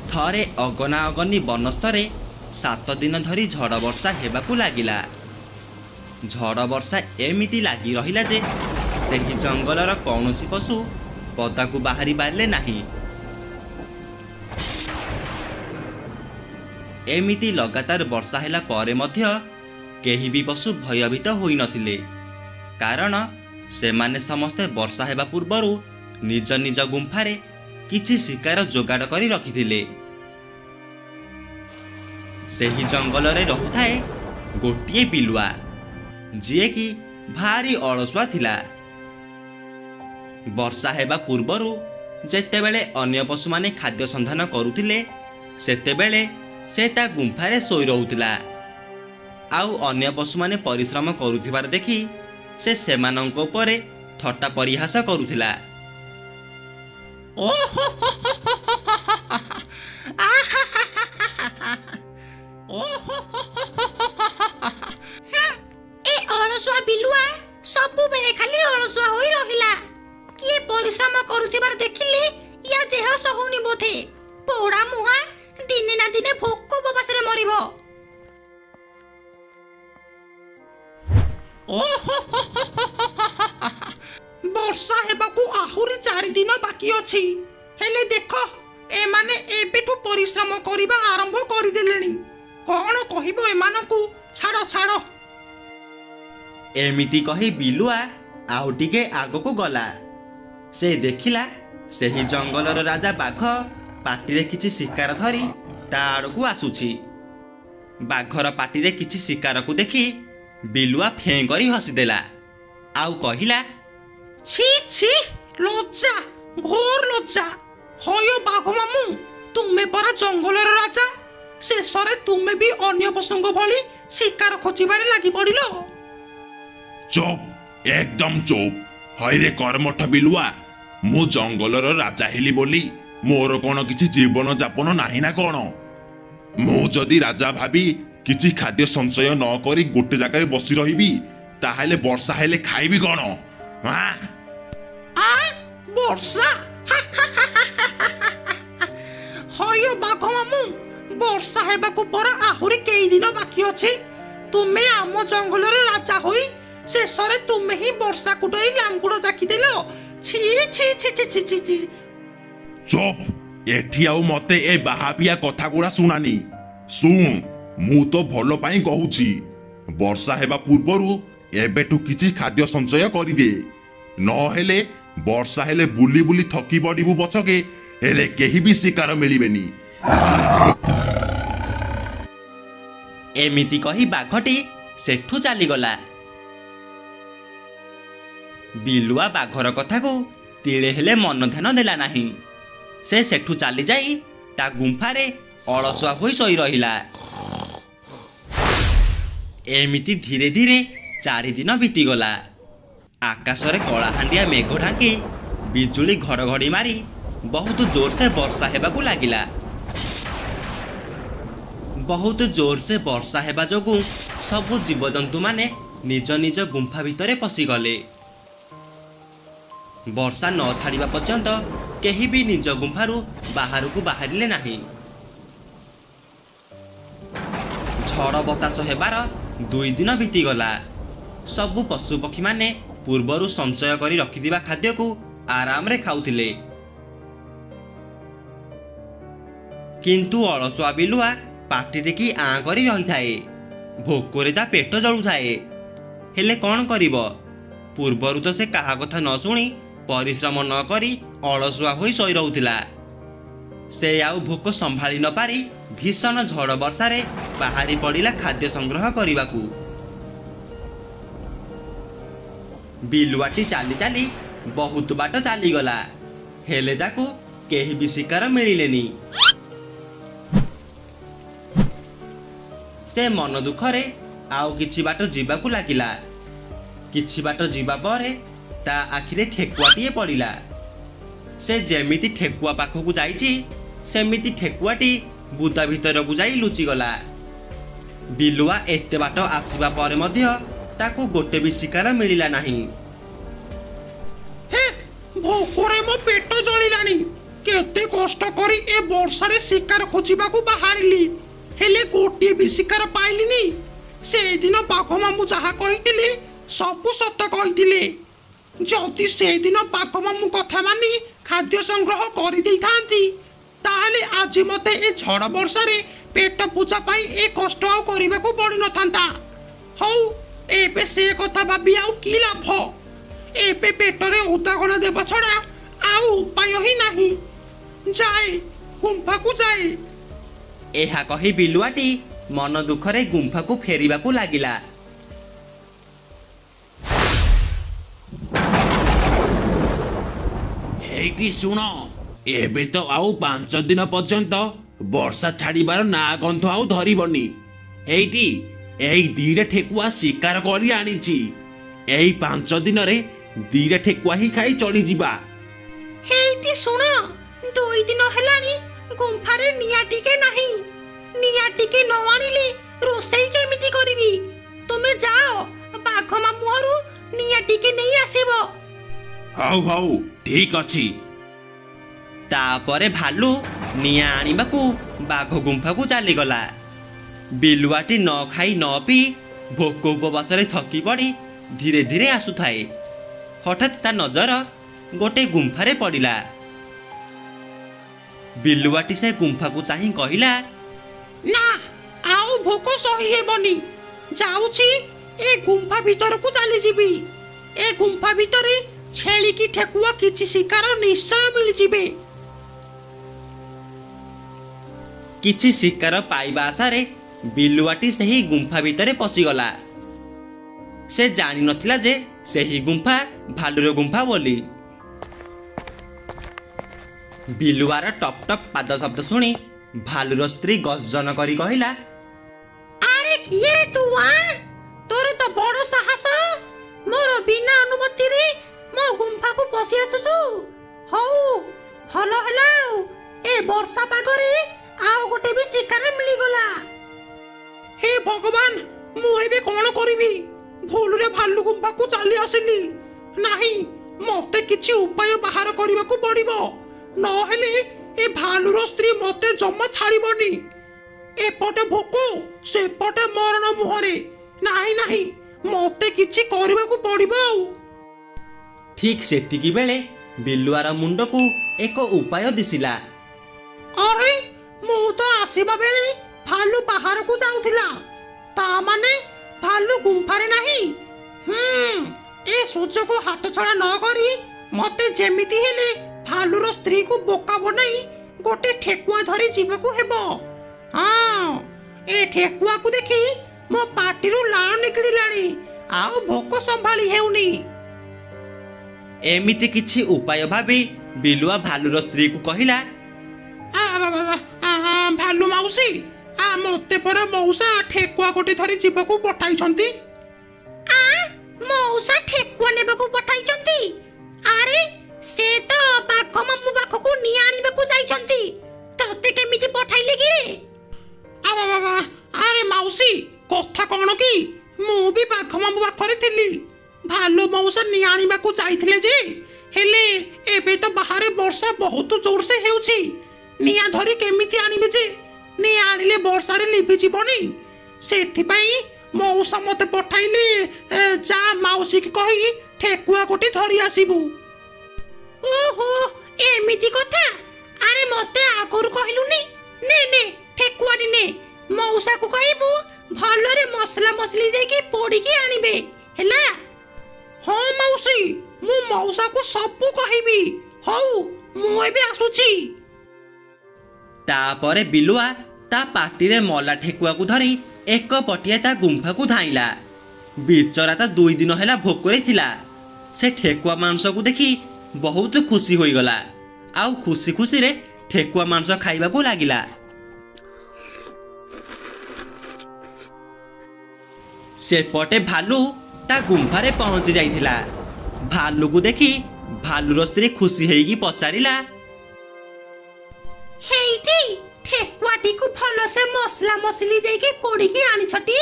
थरे अगना अगनी बनस्तरे 7 दिन धरी झड़ वर्षा हेबाकू लागिला। झड़ वर्षा एमिति लागी रहिला जे सेही जंगलर कौनसी पशु पदाकू बाहरी पारिले नाही। एमिति लगातार वर्षा हेला परे मध्य केही भी पशु भयभीत होई नथिले, कारण सेमाने समस्ते वर्षा हेबा पूर्वरु निज निज गुंफारे किछि शिकार जोगाड़ करी रखिथिले। सेही जंगल रे रहुथाए गोटिए बिलुआ, जिए कि भारी अलसुआ थिला। वर्षा हेबा पूर्वरु जेतेबेले अन्य पशु माने खाद्य संधान करुथिले सेतेबेले से ता गुंफारे सोई रहुथिला। आउ अन्य पशु माने परिश्रम करुथिबार देखि से सेमानंक उपरे थट्टा परिहास करुथिला। ए अलसुआ बिलुआ सबु बेले खाली अलसुआ होई रहिला। किए परिश्रम करुथिबार देखिले या देह सहुनी बोधे। पोड़ा मुहा दिने ना दिने भोक बबासरे मरिबो। वर्षा हेबाकू आहुरी 4 दिन बाकी अछि, हेले देख ए माने एबेठू परिश्रम करिबा आरंभ करि देलेनी। कोन कहिबो एमानकू, छाड़ो छाड़ो। एमिति कही बिलुआ आउ टिके आगको गला। से देखिला सेही जंगलर राजा बाघ पाटिरे किछि शिकार धरी ता आड़कू आसुछि। बाघर पाटिरे किछि शिकार को देखि बिलुआ फें करी हसीदेला। आउ कहिला, छी छी, लज्जा, घोर लज्जा। हयो बाघ मामू, तुमे परा जंगलर राजा, शेषरे तुमे भी अन्य पशुଙ୍କ भली शिकार खोजिबारे लागि पड़िलो। चुप, एकदम चुप। हईरे कर्मठ बिलुआ, मु जंगलर राजा हेली बोली मोर कोन किछि जीवन जापन नाही ना कोन? मु जदि राजा भाबी किछि खाद्य संचय न करी गोटे जगह बसी रहिबी ताहेले वर्षा हेले खाइबी कोन? हां आ वर्षा, हयो बाघ मामू, वर्षा हेबाकू परा आहुरी केई दिन बाकी अछि। तुमे आम जंगलर राजा होई शेषरे तुमे ही वर्षा कुटई लांगुड़ जाकी देलो। छी छी छी छी छी छी छी। चुप, एठी आउ मते ए बाहापिया कथा गुड़ा सुनानी। सुन, मु तो भलो पाई कहूची, वर्षा हेबा पूर्वरु एबेठू किछि खाद्य संचय करि दे, न हेले वर्षा हेले बुली बुली थकी पड़िबु बचके, हेले केही भी शिकार मिलिबेनी। एमिति कही बाघटी सेठू चली गला। बिलुआ बाघर कथा को तिले हेले मन ध्यान देला नाही। से सेठू चली जाई ता गुंफारे अलसुआ होई सोई रहिला। एमिति धीरे धीरे 4 दिन बीती गला। आकाशरे कलाहांडिया मेघ ढांकी बिजुली घड़घड़ी मारी बहुत जोर से वर्षा हेबाकू लागिला। बहुत जोर से वर्षा हेबा जोगु सबु जीवजंतु माने निज निज गुंफा भितरे पसी गले। वर्षा न छाड़िबा पर्यंत केही भी निज गुंफारू बाहरकू बाहरिले नाही। झड़ बतास हेबार 2 दिन बीती गला। सबु पशु पक्षी माने पूर्वरु संचय करी रखिथिबा खाद्य को आराम रे खाउथिले, किंतु अलसुआ बिलुआ पाटिरे की आँ करी रही थाए। भोकरे ता पेट जलु थाए, हेले कौन करिब? पूर्वरु तो से कहा कथा न सुनी परिश्रम न करी अलसुआ होई सोई रहुथिला। से आउ भोक संभाली न पारी भीषण झड़ वर्षारे बाहरी पड़िला खाद्य संग्रह करिबाकू। बिलुआटी चाली चाली बहुत बाट चाली गला, हेले ताकू केही भी शिकार मिलिलेनी। से मन दुखरे आउ किछि बाट जीवाकू लागिला। किछि बाट जीवा परे ता आखिरे ठेकुआटीए पड़िला। से जेमिति ठेकुआ पाखकू जाइछि सेमिति ठेकुआटी बुदा भितरकू जाई लुचि गला। बिलुआ एते बाट आसीबा परे मध्य ताकू गोटे भी शिकार मिलिला नाही। ଭୋକରେ ମୋ ପେଟ ଜଳିଲାଣି। କେତେ କଷ୍ଟ କରି ଏ ବର୍ଷାରେ ଶିକାର ଖୋଜିବାକୁ ବାହାରିଲି, ହେଲେ ଗୋଟିଏ ବି ଶିକାର ପାଇଲିନି। ସେଇଦିନ ବାଘ ମାମୁଁ ଯାହା କହିଥିଲେ ସବୁ ସତ କହିଥିଲେ। ଯଦି ସେଇଦିନ ବାଘ ମାମୁଁ କଥା ମାନି ଖାଦ୍ୟ ସଂଗ୍ରହ କରିଦେଇଥାନ୍ତି, ତାହେଲେ ଆଜି ମତେ ଏ ଝଡ଼ ବର୍ଷାରେ ପେଟ ପୂଜା ପାଇଁ ଏ କଷ୍ଟ ଆଉ କରିବାକୁ ପଡ଼ିନଥାନ୍ତା। ହଉ, ଏବେ ସେ କଥା ଭାବି ଆଉ କି ଲାଭ? ଏବେ ପେଟରେ ଉଦାହରଣ ଦେବା ଛଡ଼ା ଆଉ ଉପାୟ ହିଁ ନାହିଁ। ଯାଏ, ଗୁମ୍ଫାକୁ ଯାଏ। ଏହା କହି ବିଲୁଆଟି ମନ ଦୁଃଖରେ ଗୁମ୍ଫାକୁ ଫେରିବାକୁ ଲାଗିଲା। ଏଇଠି ଶୁଣ, ଏବେ ତ ଆଉ 5 ଦିନ ପର୍ଯ୍ୟନ୍ତ ବର୍ଷା ଛାଡ଼ିବାର ନାଁ ଗନ୍ଧ ଆଉ ଧରିବନି। ଏଇଠି ଏଇ 2ଟା ଠେକୁଆ ଶିକାର କରି ଆଣିଛି। ଏଇ 5 ଦିନରେ 2ଟା ଠେକୁଆ ହିଁ ଖାଇ ଚଳିଯିବା। ହେଇଟି ଶୁଣ, 2 ଦିନ ହେଲାଣି ଗୁମ୍ଫାରେ ନିଆଁ ଟିକେ ନାହିଁ। ନିଆଁ ଟିକେ ନ ଆଣିଲେ ରୋଷେଇ କେମିତି କରିବି? ତୁମେ ଯାଅ, ବାଘ ମାମୁଁ ଘରୁ ନିଆଁ ଟିକେ ନେଇ ଆସିବ। ହଉ ହଉ, ଠିକ ଅଛି। ତାପରେ ଭାଲୁ ନିଆଁ ଆଣିବାକୁ ବାଘ ଗୁମ୍ଫାକୁ ଚାଲିଗଲା। ବିଲୁଆଟି ନ ଖାଇ ନ ପିଇ ଭୋକ ଉପବାସରେ ଥକି ପଡ଼ି ଧୀରେ ଧୀରେ ଆସୁଥାଏ। ହଠାତ୍ ତା ନଜର ଗୋଟେ ଗୁମ୍ଫାରେ ପଡ଼ିଲା। ବିଲୁଆଟି ସେ ଗୁମ୍ଫାକୁ ଚାହିଁ କହିଲା, ନା, ଆଉ ଭୋକ ସହି ହେବନି। ଯାଉଛି, ଏ ଗୁମ୍ଫା ଭିତରକୁ ଚାଲିଯିବି। ଏ ଗୁମ୍ଫା ଭିତରେ ଛେଳି କି ଠେକୁଆ କିଛି ଶିକାର ନିଶ୍ଚୟ ମିଳିଯିବେ। କିଛି ଶିକାର ପାଇବା ଆଶାରେ ବିଲୁଆଟି ସେହି ଗୁମ୍ଫା ଭିତରେ ପଶିଗଲା। ସେ ଜାଣିନଥିଲା ଯେ ସେହି ଗୁମ୍ଫା ଭାଲୁର ଗୁମ୍ଫା ବୋଲି। ବିଲୁଆର ଟପ୍ ଟପ୍ ପାଦ ଶବ୍ଦ ଶୁଣି ଭାଲୁର ସ୍ତ୍ରୀ ଗର୍ଜନ କରି କହିଲା, ଆରେ କିଏ ତୁ? ତୋର ତ ବଡ଼ ସାହସ, ମୋର ବିନା ଅନୁମତିରେ ମୋ ଗୁମ୍ଫାକୁ ପଶି ଆସୁଛୁ। ହଉ, ଭଲ ହେଲା, ଏ ବର୍ଷା ପାଗରେ ଆଉ ଗୋଟେ ବି ଶିକାର ମିଳିଗଲା। ହେ ଭଗବାନ, ମୁଁ ଏବେ କଣ କରିବି? ଭୁଲରେ ଭାଲୁ ଗୁମ୍ଫାକୁ ଚାଲି ଆସିଲି। ନାହିଁ, ମତେ କିଛି ଉପାୟ ବାହାର କରିବାକୁ ପଡ଼ିବ, ନହେଲେ ଏ ଭାଲୁର ସ୍ତ୍ରୀ ମତେ ଜମା ଛାଡ଼ିବନି। ଏପଟେ ଭୋକ, ସେପଟେ ମରଣ ମୁହଁରେ। ନାହିଁ ନାହିଁ, ମତେ କିଛି କରିବାକୁ ପଡ଼ିବ ଆଉ। ଠିକ୍ ସେତିକି ବେଳେ ବିଲୁଆର ମୁଣ୍ଡକୁ ଏକ ଉପାୟ ଦିଶିଲା। ଆରେ, ମୁଁ ତ ଆସିବା ବେଳେ ଭାଲୁ ବାହାରକୁ ଯାଉଥିଲା, ତା ମାନେ ଭାଲୁ ଗୁମ୍ଫାରେ ନାହିଁ। ଏ ସୁଯୋଗ ହାତଛଡ଼ା ନ କରି ମତେ ଯେମିତି ହେଲେ ଭାଲୁର ସ୍ତ୍ରୀକୁ ବୋକା ବନାଇ ଗୋଟେ ଠେକୁଆ ଧରି ଯିବାକୁ ହେବ। ହଁ, ଏ ଠେକୁଆକୁ ଦେଖି ମୋ ପାଟିରୁ ଲାଳ ନିକଳିଲାଣି, ଆଉ ଭୋକ ସମ୍ଭାଳି ହେଉନି। ଏମିତି କିଛି ଉପାୟ ଭାବି ବିଲୁଆ ଭାଲୁର ସ୍ତ୍ରୀକୁ କହିଲା, ଭାଲୁ ମାଉସୀ, ମତେ ପରା ମଉସା ଠେକୁଆ ଗୋଟେ ଧରି ଯିବାକୁ ପଠାଇଛନ୍ତି। ମଉସା ଠେକୁଆ ନେବାକୁ ପଠାଇଛନ୍ତି? ଆରେ, ସେ ତ ବାଘ ମାମୁଁ ପାଖକୁ ନିଆଁ ଆଣିବାକୁ ଯାଇଛନ୍ତି। ତତେ କେମିତି ପଠାଇଲେ କି? ଆରେ ମାଉସୀ, କଥା କଣ କି, ମୁଁ ବି ବାଘ ମାମୁଁ ପାଖରେ ଥିଲି। ଭାଲୁ ମଉସା ନିଆଁ ଆଣିବାକୁ ଯାଇଥିଲେ ଯେ, ହେଲେ ଏବେ ତ ବାହାରେ ବର୍ଷା ବହୁତ ଜୋରସେ ହେଉଛି। ନିଆଁ ଧରି କେମିତି ଆଣିବେ ଯେ? ନିଆଁ ଆଣିଲେ ବର୍ଷାରେ ଲିଭିଯିବନି। ସେଥିପାଇଁ ମଉସା ମତେ ପଠାଇଲେ, ଯା ମାଉସୀକି କହି ଠେକୁଆ ଗୋଟେ ଧରି ଆସିବୁ। ଓହୋ, ଏମିତି କଥା। ଆରେ ମତେ ଆଗରୁ କହିଲୁନି? ନେ ନେ, ଠେକୁଆଟି ନେ। ମଉସାକୁ କହିବୁ ଭଲରେ ମସଲା ମସଲି ଦେଇକି ପୋଡ଼ିକି ଆଣିବେ, ହେଲା? ହଁ ମାଉସୀ, ମୁଁ ମଉସାକୁ ସବୁ କହିବି। ହଉ, ମୁଁ ଏବେ ଆସୁଛି। ତାପରେ ବିଲୁଆ ତା ପାଟିରେ ମଲା ଠେକୁଆକୁ ଧରି ଏକ ପଟିଆ ତା ଗୁମ୍ଫାକୁ ଧାଇଁଲା। ବିଚରା ତ 2 ଦିନ ହେଲା ଭୋକରେ ଥିଲା। ସେ ଠେକୁଆ ମାଂସକୁ ଦେଖି ବହୁତ ଖୁସି ହୋଇଗଲା, ଆଉ ଖୁସି ଖୁସିରେ ଠେକୁଆ ମାଂସ ଖାଇବାକୁ ଲାଗିଲା। ସେପଟେ ଭାଲୁ ତା ଗୁମ୍ଫାରେ ପହଞ୍ଚି ଯାଇଥିଲା। ଭାଲୁକୁ ଦେଖି ଭାଲୁର ସ୍ତ୍ରୀ ଖୁସି ହେଇକି ପଚାରିଲା, ହେଇଟି ଠେକୁଆଟିକୁ ଭଲସେ ମସଲା ମସଲି ଦେଇକି ପୋଡ଼ିକି ଆଣିଛଟି?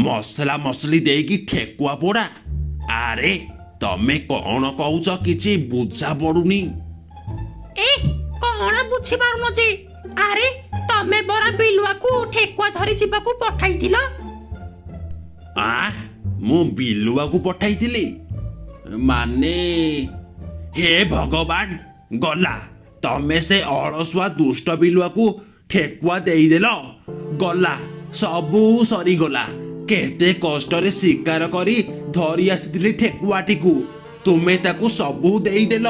ମସଲା ମସଲି ଦେଇକି ଠେକୁଆ ପୋଡ଼ା? ଆରେ, ତ ତମେ କଣ କହୁଛ କିଛି ବୁଝା ପଡୁନି। ଏ କଣ ବୁଝିପାରୁନ ଯେ? ଆରେ ତମେ ପରା ବିଲୁଆକୁ ଠେକୁଆ ଧରି ଯିବାକୁ ପଠାଇଥିଲ। ମୁଁ ବିଲୁଆକୁ ପଠାଇଥିଲି ମାନେ ହେ ଭଗବାନ, ଗଲା ତମେ ସେ ଅଳସୁଆ ଦୁଷ୍ଟ ବିଲୁଆକୁ ଠେକୁଆ ଦେଇଦେଲ। ଗଲା ସବୁ ସରିଗଲା। କେତେ କଷ୍ଟରେ ଶିକାର କରି ଧରି ଆସିଥିଲି ଠେକୁଆଟିକୁ, ତୁମେ ତାକୁ ସବୁ ଦେଇଦେଲ।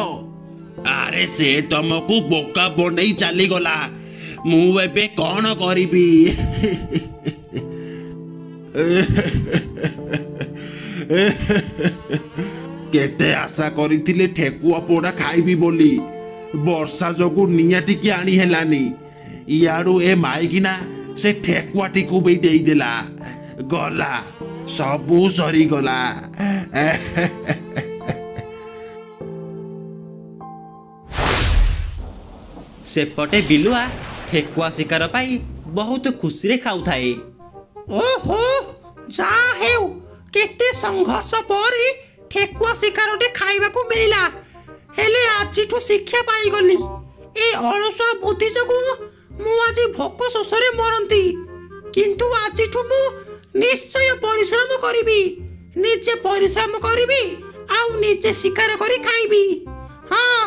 ଆରେ ସେ ତମକୁ ବୋକା ବନେଇ ଚାଲିଗଲା। ମୁଁ ଏବେ କଣ କରିବି? କେତେ ଆଶା କରିଥିଲି ଠେକୁଆ ପୋଡ଼ା ଖାଇବି ବୋଲି। ବର୍ଷା ଯୋଗୁ ନିଆଟିକି ଆଣି ହେଲାନି। ଇଆଡୁ ଏ ମାଇକିନା ସେ ଠେକୁଆଟିକୁ ବି ଦେଇଦେଲା। ଗଲା ସବୁ ସରିଗଲା। ସେପଟେ ବିଲୁଆ ଠେକୁଆ ଶିକାର ପାଇ ବହୁତ ଖୁସିରେ ଖାଉଥାଏ। ଓହୋ, ଯାହା ହେଉ କେତେ ସଂଘର୍ଷ ପରେ ଠେକୁଆ ଶିକାରଟେ ଖାଇବାକୁ ମିଳିଲା। ହେଲେ ଆଜିଠୁ ଶିକ୍ଷା ପାଇଗଲି। ଏ ଅଳସୁଆ ବୁଦ୍ଧି ଯୋଗୁ ମୁଁ ଆଜି ଭୋକ ଶୋଷରେ ମରନ୍ତି। କିନ୍ତୁ ଆଜିଠୁ ମୁଁ ନିଶ୍ଚୟ ପରିଶ୍ରମ କରିବି। ନିଜେ ପରିଶ୍ରମ କରିବି ଆଉ ନିଜେ ଶିକାର କରି ଖାଇବି। ହଁ।